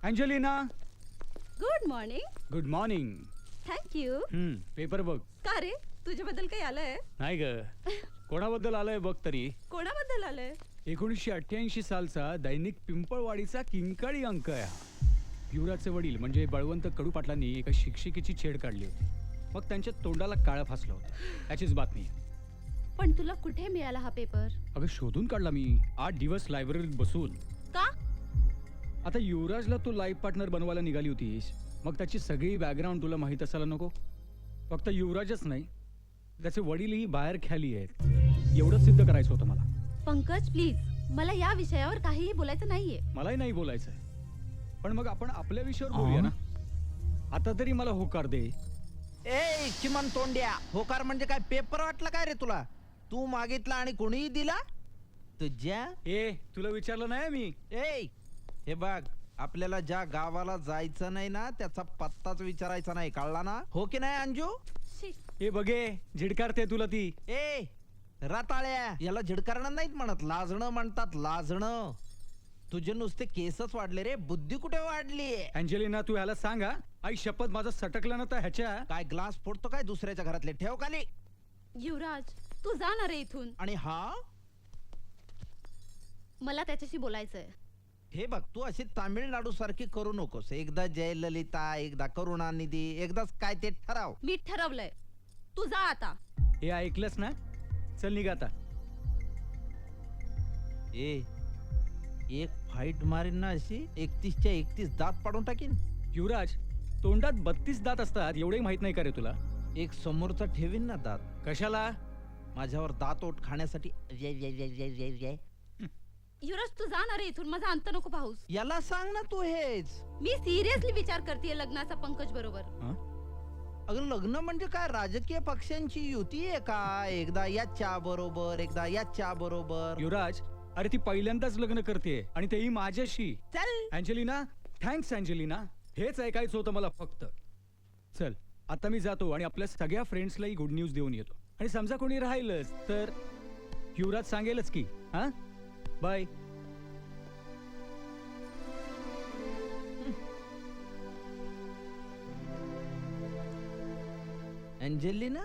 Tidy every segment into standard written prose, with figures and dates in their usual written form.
Angelina, good morning. Good morning. Thank you. Paper बघ. का रे, तुझ्याबद्दल काही आलंय? नाही ग, कोणाबद्दल आलंय बघ तरी. कोणाबद्दल आलंय? 1988 सालचा दैनिक पिंपळवाडीचा किंकाळी अंक आहे हा. युवराजचे वडील म्हणजे बळवंत कडू पाटलांनी एका शिक्षिकेची छेड काढली होती. मग त्यांच्या तोंडाला काळं फासलं होतं. त्याचीच बातमी. पण तुला कुठे मिळाला हा पेपर? अगं शोधून काढला मी 8 दिवस लायब्ररीत बसून. का? आता युवराजला तू लाईफ पार्टनर बनवायला निघाली होतीस, मग त्याची सगळी बॅकग्राऊंड तुला माहीत असायला नको? फक्त युवराजच नाही, त्याचे वडीलही बाहेर खाली आहेत. एवढंच सिद्ध करायचं होतं मला. पंकज प्लीज, मला या विषयावर काहीही बोलायचं नाहीये. मलाही नाही बोलायचंय, पण मग आपण आपल्या विषयावर बोलूया ना. आता तरी मला होकार दे. ए किमान तोंड्या, होकार म्हणजे काय पेपर वाटला काय रे तुला? तू मागितला आणि कोणीही दिला? तुझ्या तुला विचारलं नाही मी. ए हे बघ, आपल्याला ज्या गावाला जायचं नाही ना त्याचा पत्ताच विचारायचा नाही, कळला ना? हो की नाही अंजू? हे बघे, झिडकारते तुला ती. ए रताळ्या, याला झिडकारणं नाहीत म्हणत, लाजणं म्हणतात, लाजणं. तुझे नुसते केसच वाढले रे, बुद्धी कुठे वाढली? अँजेलिना, तू ह्याला सांगा, आई शपथ माझं सटकलं ना तर ह्याच्या. काय ग्लास फोडतो काय दुसऱ्याच्या घरातले? ठेव खाली. युवराज, तू जा ना रे इथून. आणि हा, मला त्याच्याशी बोलायचंय. हे बघ, तू अशी तामिळनाडू सारखी करू नकोस. एकदा जयललिता, एकदा करुणानिधी, एकदाच काय ते ठराव. मी ठरवलंय, तू जा आता. हे ऐकलंस ना? चल निघ आता. ए एक फाईट मारीन ना अशी 31च्या 31 दात पाडून टाकीन. युवराज, तोंडात 32 दात असतात एवढे माहित नाही का रे तुला? एक समोरचा ठेवीन ना दात. कशाला? माझ्यावर दात ओठ खाण्यासाठी. युवराज, तू जा ना रे इथून, माझा अंत नको पाहूस. याला सांग ना तू हेच. मी सिरियसली विचार करतेय लग्नाचा पंकज बरोबर. अगं लग्न म्हणजे काय राजकीय पक्षांची युती आहे का? एकदा याच्या बरोबर, एकदा याच्या बरोबर. युवराज, अरे ती पहिल्यांदाच लग्न करते आणि तेही माझ्याशी. चल अँजेलिना, थँक्स अँजेलिना. हेच ऐकायचं होतं मला फक्त. चल आता मी जातो आणि आपल्या सगळ्या फ्रेंड्सलाही गुड न्यूज देऊन येतो. आणि समजा कोणी राहिलंच तर युवराज सांगेलच की. हा, बाय. अँजेलिना,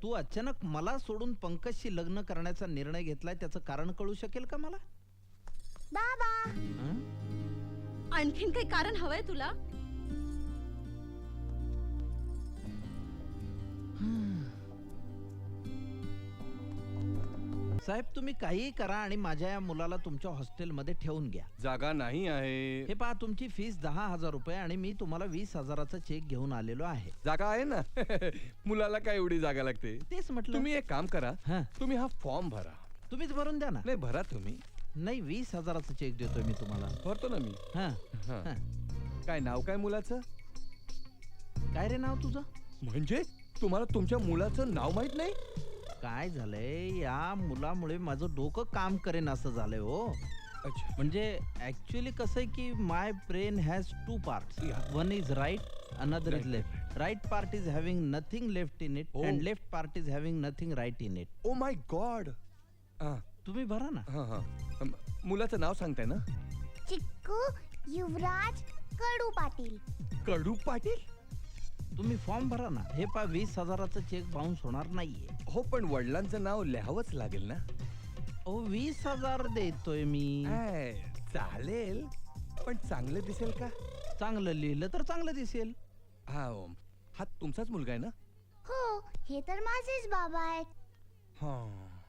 तू अचानक मला सोडून पंकजशी लग्न करण्याचा निर्णय घेतलाय, त्याचं कारण कळू शकेल का मला? बाबा, हं? आणखीन काही कारण हवंय तुला? साहेब, तुम्ही काहीही करा आणि माझ्या या मुलाला तुमच्या हॉस्टेलमध्ये ठेवून घ्या. जागा नाही आहे. हे पहा, तुमची फीस 10,000 रुपये आणि मी तुम्हाला 20,000चा चेक घेऊन आलेलो आहे. जागा आहे ना. मुलाला काय एवढी जागा लागते? तेच म्हटलं. तुम्ही एक काम करा, हा. तुम्ही हा फॉर्म भरा. तुम्हीच भरून द्या ना. नाही भरा तुम्ही. नाही, 20,000चा चेक देतोय मी तुम्हाला. भरतो ना मी. हा. हा. हा. काय नाव काय मुलाचं? काय रे नाव तुझं? म्हणजे तुम्हाला तुमच्या मुलाचं नाव माहित नाही? काय झालंय, या मुलामुळे माझं डोकं काम करेन असं झालंय हो. अच्छा. म्हणजे ऍक्च्युअली कसं आहे की my brain has 2 parts. One is right, another is left. Right part is having nothing left in it Oh. And left part is having nothing right in it. Oh my god. हा तुम्ही भरा ना. हा हा. मुलाचं नाव सांगताय ना? चिक्कू युवराज कडू पाटील. कडू पाटील. तुम्ही फॉर्म भरा ना. हे 20,000चा चेक बाउन्स होणार नाहीये. हो, पण वडिलांचं नाव लिहावंच लागेल ना? ओ 20,000 देतोय मी. चालेल, पण चांगलं दिसेल का? चांगलं लिहिलं तर चांगलं दिसेल. हा, हा तुमचाच मुलगा आहे ना? हो, हे तर माझेच बाबा आहेत. हा.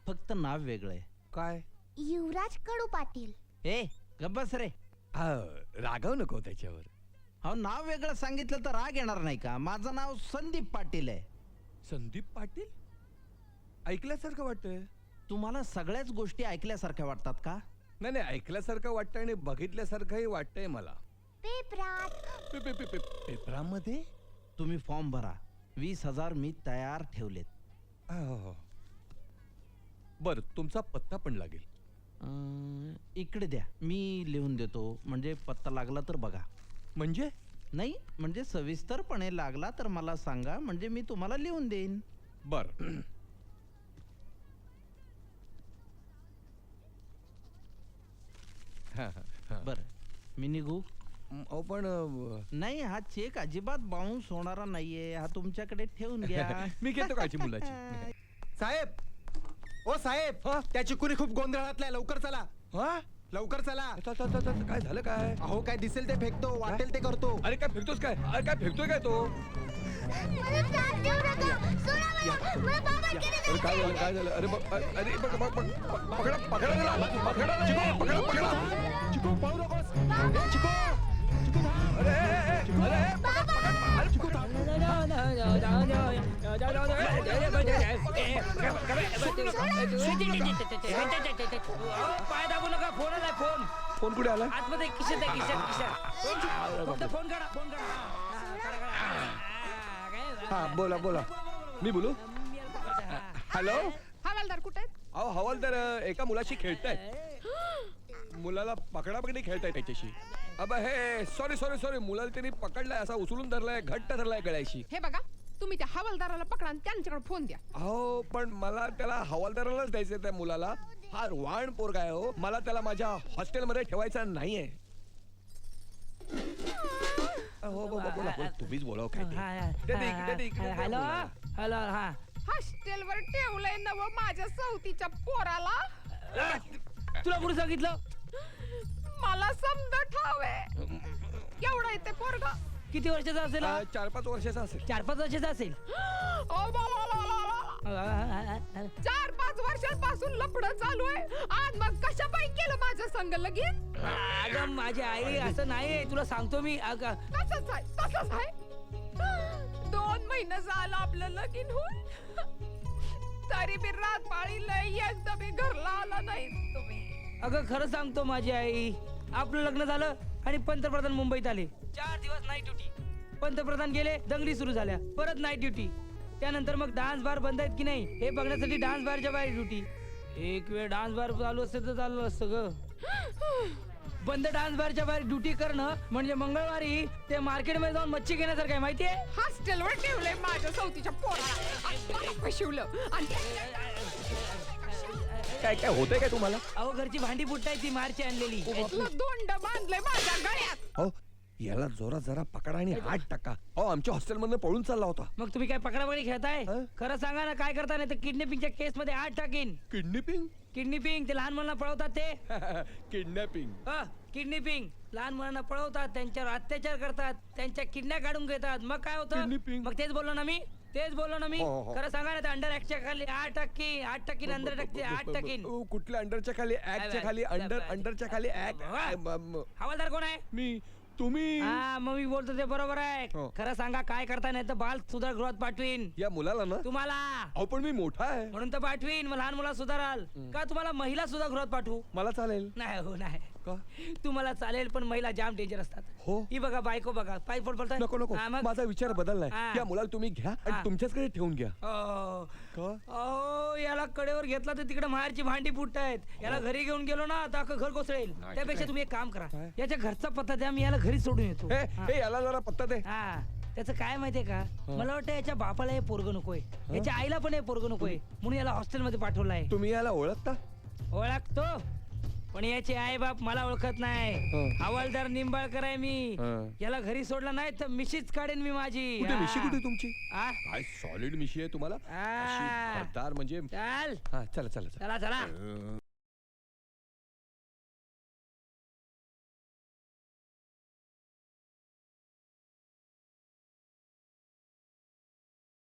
फक्त नाव वेगळंय. काय? युवराज कडू पाटील. ए गब्बस रे. रागाव नको त्याच्यावर. हो, नाव वेगळं सांगितलं तर राग येणार नाही का? माझं नाव संदीप पाटील आहे. संदीप पाटील? ऐकल्यासारखं वाटतंय. तुम्हाला सगळ्याच गोष्टी ऐकल्यासारख्या वाटतात का? नाही नाही, ऐकल्यासारखं वाटतंय आणि बघितल्यासारखंही वाटतंय मला. पेपरात. पेपरामध्ये? तुम्ही फॉर्म भरा. 20,000 मी तयार ठेवलेत. बर, तुमचा पत्ता पण लागेल. इकडे द्या, मी लिहून देतो. म्हणजे पत्ता लागला तर बघा. म्हणजे? नाही, म्हणजे सविस्तरपणे लागला तर मला सांगा, म्हणजे मी तुम्हाला लिहून देईन. बर. बर, मी निघू? अहो पण नाही हा चेक अजिबात बाउन्स होणारा नाहीये, हा तुमच्याकडे ठेवून घ्या. मी घेतो काळजी मुलाची. साहेब ओ साहेब त्या चिकुरी खूप गोंधळातलाय, लवकर चला. हा लवकर चला. काय झालं काय? अहो काय दिसेल ते फेकतो, वाटेल ते करतो. अरे काय फेकतोस काय? अरे काय फेकतोय काय तो? मला त्रास देऊ नका. सोडा मला. मला बाबा केले अरे काय झालं काय झालं? अरे अरे पकडा पकडा त्याला. पकडा. चिकू पळू नकोस. चिकू पाय दाबू नका. फोन आलाय. फोन फोन कुठे आला? आतमध्ये खिशात आहे. खिशात फक्त फोन काढा. हा बोला. मी बोलू? हॅलो. हवालदार कुठे आहेत? अहो हवालदार एका मुलाशी खेळतायत. मुलाला पकडापकडी खेळताय त्याच्याशी. अबे हे सॉरी मुलाला त्यांनी पकडलाय, असा उचलून धरलाय, घट्ट धरलाय गळ्याशी. हे बघा, तुम्ही त्या हवालदाराला पकडा आणि त्यांच्याकडे फोन द्या. अहो पण मला त्याला हवालदारालाच द्यायचं त्या मुलाला. हा वाण पोरगा आहे हो. मला त्याला माझ्या हॉस्टेलमध्ये ठेवायचा नाहीये. हो बोला. तुम्हीच बोलाव काय ते. Hello hello. हा हॉस्टेलवर ठेवलंय नव माझ्या सवतीच्या पोराला. तुला कोणी सांगितलं? मला समजा ठावे. एवढा येते पोरगा. किती वर्षाचा असेल? 4-5 वर्षाचा असेल. 4-5 वर्षाचा असेल. 4-5 वर्षांपासून लफडं चालू आहे. आज मग कशा पायी केलं माझ्या संग लगीन? अगं माझी आई असं नाही, तुला सांगतो मी. अगं तसंच आहे. 2 महिने झालं आपलं लगीन होऊन, तरी बी रात पाळीला एकदा बी घरला आला नाही तुम्ही. अगं खरं सांगतो माझी आई, आपलं लग्न झालं आणि पंतप्रधान मुंबईत आले. 4 दिवस नाईट ड्युटी. पंतप्रधान गेले, दंगली सुरू झाल्या, परत नाईट ड्युटी. त्यानंतर मग डान्स बार बंद आहेत की नाही हे बघण्यासाठी डान्स बारच्या बाहेर ड्युटी. एक वेळ डान्स बार चालू असतं तर चाललं असतं ग. बंद डान्स बारच्या बाहेर ड्युटी करणं म्हणजे मंगळवारी ते मार्केटमध्ये जाऊन मच्छी घेण्यासारखं आहे, माहितीये? हॉस्टेलवर ठेवलंय माझ्या सवतीच्या पोराला आणि मला फसवलं. आणि काय होतंय काय तुम्हाला? अहो घरची भांडी फुटायची मारची आणलेली. इथलं दोंड बांधलंय माझ्या गळ्यात. हो याला जोरात जरा पकडा आणि हात टाका. अहो आमच्या हॉस्टेलमधनं पळून चालला होता. मग तुम्ही काय पकडापकडी खेळताय? हं? खरं सांगा ना काय करता, नाही तर किडनॅपिंगच्या केस मध्ये आत टाकीन. किडनॅपिंग? किडनॅपिंग ते लहान मुलांना पळवतात ते. किडनॅपिंग. किडनॅपिंग लहान मुलांना पळवतात, त्यांच्यावर अत्याचार करतात, त्यांच्या किडनॅप काढून घेतात. मग काय होतं? Kidnapping. मग तेच बोललो ना मी. हो. खरं सांगा ना, अंडर ऍक्टच्या खाली 8 टाकीन अंडर 8 टाकीन. कुठल्या अंडरच्या खाली? ऍक्टच्या खाली अंडरच्या खाली ऍक्ट. हवालदार कोण आहे? मी. तुम्ही. हा मग मी बोलतो ते बरोबर आहे. हो. खरं सांगा काय करता, नाही तर बाल सुधार गृहात पाठवीन या मुलाला ना? तुम्हाला. अहो पण मी मोठा आहे. म्हणून तर पाठवीन. मग लहान मुला सुधाराल का तुम्हाला महिला सुद्धा गृहात पाठवू? मला चालेल नाही हो नाही. का? तुम्हाला चालेल पण महिला जाम डेंजर असतात. हो. ही बघा बायको बघा पाय पडताय. नको हा, मग? माझा विचार बदललाय. हा. या मुलाला तुम्ही घ्या आणि हा. तुमच्याचकडे ठेवून घ्या. हो. का? अहो याला कडेवर घेतला तर तिकडे माहेरची भांडी फुटतायत. याला घरी घेऊन गेलो ना तर अख्खं घर कोसळेल. त्यापेक्षा तुम्ही एक काम करा, काय? याच्या घरचा पत्ता द्या, मी याला घरी सोडून येतो. हे याला जरा पत्ता दे. हा त्याचं काय माहितीये का, मला वाटतं याच्या बापाला हे पोरग नकोय, याच्या आईला पण हे पोरग नकोय, म्हणून याला हॉस्टेलमध्ये पाठवलाय. तुम्ही याला ओळखता? ओळखतो पण याचे आई बाप मला ओळखत नाही. हं. हवालदार निंबाळकर आहे मी. हं. याला घरी सोडला नाही तर मिशीच काढेन मी माझी. कुठे हा. मिशी? कुठे तुमची? हा? काय सॉलिड मिशी आहे तुम्हाला? हा. अशी भरदार म्हणजे. चल हा चला. चला चला.